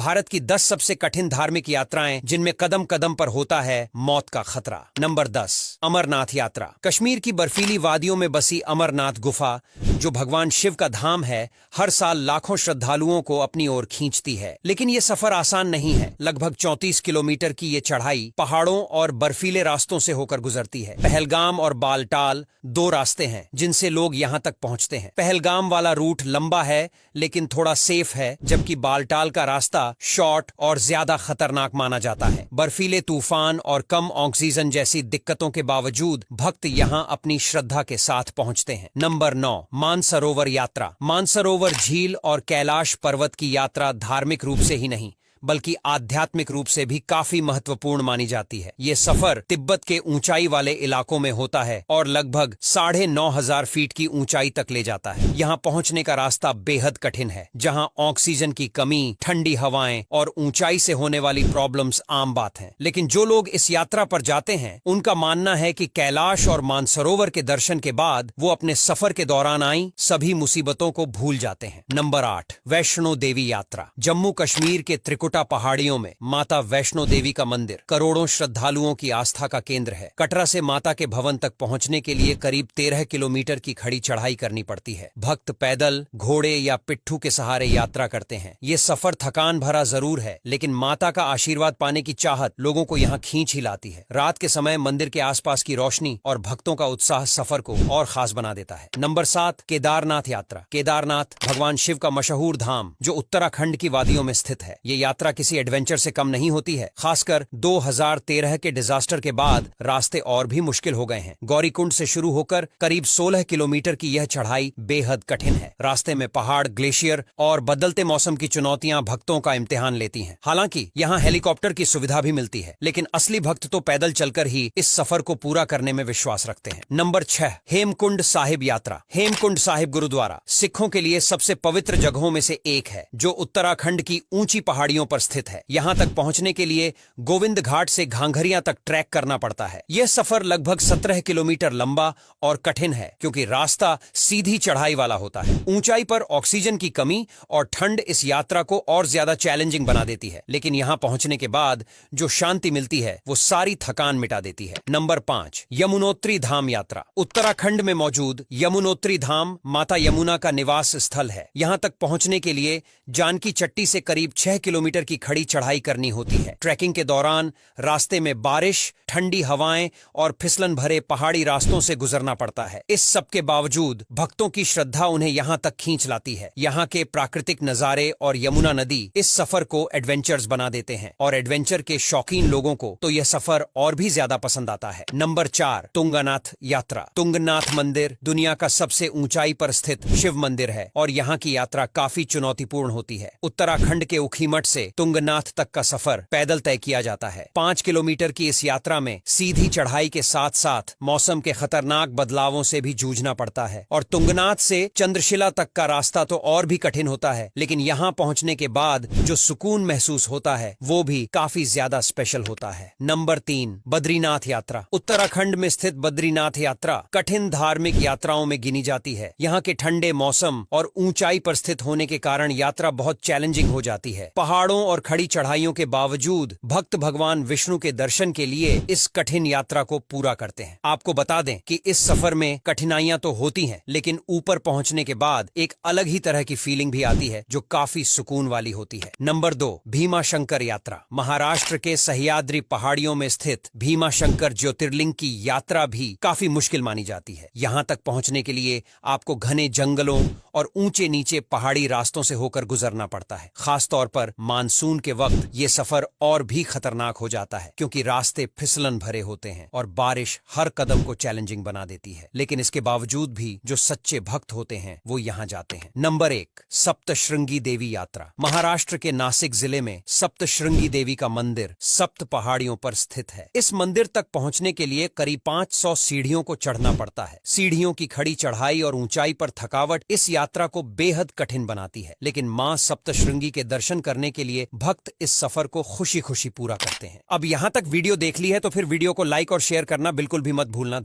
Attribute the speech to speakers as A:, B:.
A: भारत की 10 सबसे कठिन धार्मिक यात्राएं जिनमें कदम कदम पर होता है मौत का खतरा। नंबर 10, अमरनाथ यात्रा। कश्मीर की बर्फीली वादियों में बसी अमरनाथ गुफा, जो भगवान शिव का धाम है, हर साल लाखों श्रद्धालुओं को अपनी ओर खींचती है। लेकिन ये सफर आसान नहीं है। लगभग 34 किलोमीटर की ये चढ़ाई पहाड़ों और बर्फीले रास्तों से होकर गुजरती है। पहलगाम और बालटाल दो रास्ते हैं जिनसे लोग यहाँ तक पहुँचते हैं। पहलगाम वाला रूट लंबा है लेकिन थोड़ा सेफ है, जबकि बालटाल का रास्ता शॉर्ट और ज्यादा खतरनाक माना जाता है। बर्फीले तूफान और कम ऑक्सीजन जैसी दिक्कतों के बावजूद भक्त यहाँ अपनी श्रद्धा के साथ पहुँचते हैं। नंबर 9, मानसरोवर यात्रा। मानसरोवर झील और कैलाश पर्वत की यात्रा धार्मिक रूप से ही नहीं बल्कि आध्यात्मिक रूप से भी काफी महत्वपूर्ण मानी जाती है। ये सफर तिब्बत के ऊंचाई वाले इलाकों में होता है और लगभग 9,500 फीट की ऊंचाई तक ले जाता है। यहाँ पहुंचने का रास्ता बेहद कठिन है, जहाँ ऑक्सीजन की कमी, ठंडी हवाएं और ऊंचाई से होने वाली प्रॉब्लम्स आम बात है। लेकिन जो लोग इस यात्रा पर जाते हैं उनका मानना है कि कैलाश और मानसरोवर के दर्शन के बाद वो अपने सफर के दौरान आई सभी मुसीबतों को भूल जाते हैं। नंबर 8, वैष्णो देवी यात्रा। जम्मू कश्मीर के त्रिकुटा पहाड़ियों में माता वैष्णो देवी का मंदिर करोड़ों श्रद्धालुओं की आस्था का केंद्र है। कटरा से माता के भवन तक पहुंचने के लिए करीब 13 किलोमीटर की खड़ी चढ़ाई करनी पड़ती है। भक्त पैदल, घोड़े या पिट्ठू के सहारे यात्रा करते हैं। ये सफर थकान भरा जरूर है, लेकिन माता का आशीर्वाद पाने की चाहत लोगों को यहाँ खींच ही लाती है। रात के समय मंदिर के आसपास की रोशनी और भक्तों का उत्साह सफर को और खास बना देता है। नंबर 7, केदारनाथ यात्रा। केदारनाथ भगवान शिव का मशहूर धाम जो उत्तराखंड की वादियों में स्थित है। ये यात्रा किसी एडवेंचर से कम नहीं होती है। खासकर 2013 के डिजास्टर के बाद रास्ते और भी मुश्किल हो गए हैं। गौरीकुंड से शुरू होकर करीब 16 किलोमीटर की यह चढ़ाई बेहद कठिन है। रास्ते में पहाड़, ग्लेशियर और बदलते मौसम की चुनौतियां भक्तों का इम्तिहान लेती हैं। हालांकि यहाँ हेलीकॉप्टर की सुविधा भी मिलती है, लेकिन असली भक्त तो पैदल चलकर ही इस सफर को पूरा करने में विश्वास रखते हैं। नंबर 6, हेमकुंड साहिब यात्रा। हेमकुंड साहिब गुरुद्वारा सिखों के लिए सबसे पवित्र जगहों में से एक है, जो उत्तराखंड की ऊंची पहाड़ियों पर स्थित है। यहां तक पहुंचने के लिए गोविंद घाट से घांघरिया तक ट्रैक करना पड़ता है। यह सफर लगभग 17 किलोमीटर लंबा और कठिन है, क्योंकि रास्ता सीधी चढ़ाई वाला होता है। ऊंचाई पर ऑक्सीजन की कमी और ठंड इस यात्रा को और ज्यादा चैलेंजिंग बना देती है, लेकिन यहां पहुंचने के बाद जो शांति मिलती है वो सारी थकान मिटा देती है। नंबर 5, यमुनोत्री धाम यात्रा। उत्तराखंड में मौजूद यमुनोत्री धाम माता यमुना का निवास स्थल है। यहां तक पहुंचने के लिए जानकी चट्टी से करीब 6 किलोमीटर की खड़ी चढ़ाई करनी होती है। ट्रैकिंग के दौरान रास्ते में बारिश, ठंडी हवाएं और फिसलन भरे पहाड़ी रास्तों से गुजरना पड़ता है। इस सब के बावजूद भक्तों की श्रद्धा उन्हें यहाँ तक खींच लाती है। यहाँ के प्राकृतिक नजारे और यमुना नदी इस सफर को एडवेंचर्स बना देते हैं, और एडवेंचर के शौकीन लोगों को तो यह सफर और भी ज्यादा पसंद आता है। नंबर 4, तुंगनाथ यात्रा। तुंगनाथ मंदिर दुनिया का सबसे ऊंचाई पर स्थित शिव मंदिर है और यहाँ की यात्रा काफी चुनौतीपूर्ण होती है। उत्तराखंड के उखीमठ से तुंगनाथ तक का सफर पैदल तय किया जाता है। 5 किलोमीटर की इस यात्रा में सीधी चढ़ाई के साथ साथ मौसम के खतरनाक बदलावों से भी जूझना पड़ता है, और तुंगनाथ से चंद्रशिला तक का रास्ता तो और भी कठिन होता है, लेकिन यहाँ पहुंचने के बाद जो सुकून महसूस होता है वो भी काफी ज्यादा स्पेशल होता है। नंबर 3, बद्रीनाथ यात्रा। उत्तराखंड में स्थित बद्रीनाथ यात्रा कठिन धार्मिक यात्राओं में गिनी जाती है। यहाँ के ठंडे मौसम और ऊंचाई पर स्थित होने के कारण यात्रा बहुत चैलेंजिंग हो जाती है। पहाड़ों और खड़ी चढ़ाइयों के बावजूद भक्त भगवान विष्णु के दर्शन के लिए इस कठिन यात्रा को पूरा करते हैं। आपको बता दें कि इस सफर में कठिनाइयां तो होती हैं, लेकिन ऊपर पहुंचने के बाद एक अलग ही तरह की फीलिंग भी आती है जो काफी सुकून वाली होती है। नंबर 2, भीमा शंकर यात्रा। महाराष्ट्र के सह्याद्री पहाड़ियों में स्थित भीमा शंकर ज्योतिर्लिंग की यात्रा भी काफी मुश्किल मानी जाती है। यहाँ तक पहुंचने के लिए आपको घने जंगलों और ऊंचे नीचे पहाड़ी रास्तों से होकर गुजरना पड़ता है। खासतौर पर मानसून के वक्त ये सफर और भी खतरनाक हो जाता है, क्योंकि रास्ते फिसलन भरे होते हैं और बारिश हर कदम को चैलेंजिंग बना देती है। लेकिन इसके बावजूद भी जो सच्चे भक्त होते हैं वो यहाँ जाते हैं। नंबर 1, सप्तशृंगी देवी यात्रा। महाराष्ट्र के नासिक जिले में सप्तशृंगी देवी का मंदिर सप्त पहाड़ियों पर स्थित है। इस मंदिर तक पहुँचने के लिए करीब 500 सीढ़ियों को चढ़ना पड़ता है। सीढ़ियों की खड़ी चढ़ाई और ऊंचाई पर थकावट इस यात्रा को बेहद कठिन बनाती है, लेकिन मां सप्तशृंगी के दर्शन करने के लिए भक्त इस सफर को खुशी खुशी पूरा करते हैं। अब यहाँ तक वीडियो देख ली है तो फिर वीडियो को लाइक और शेयर करना बिल्कुल भी मत भूलना।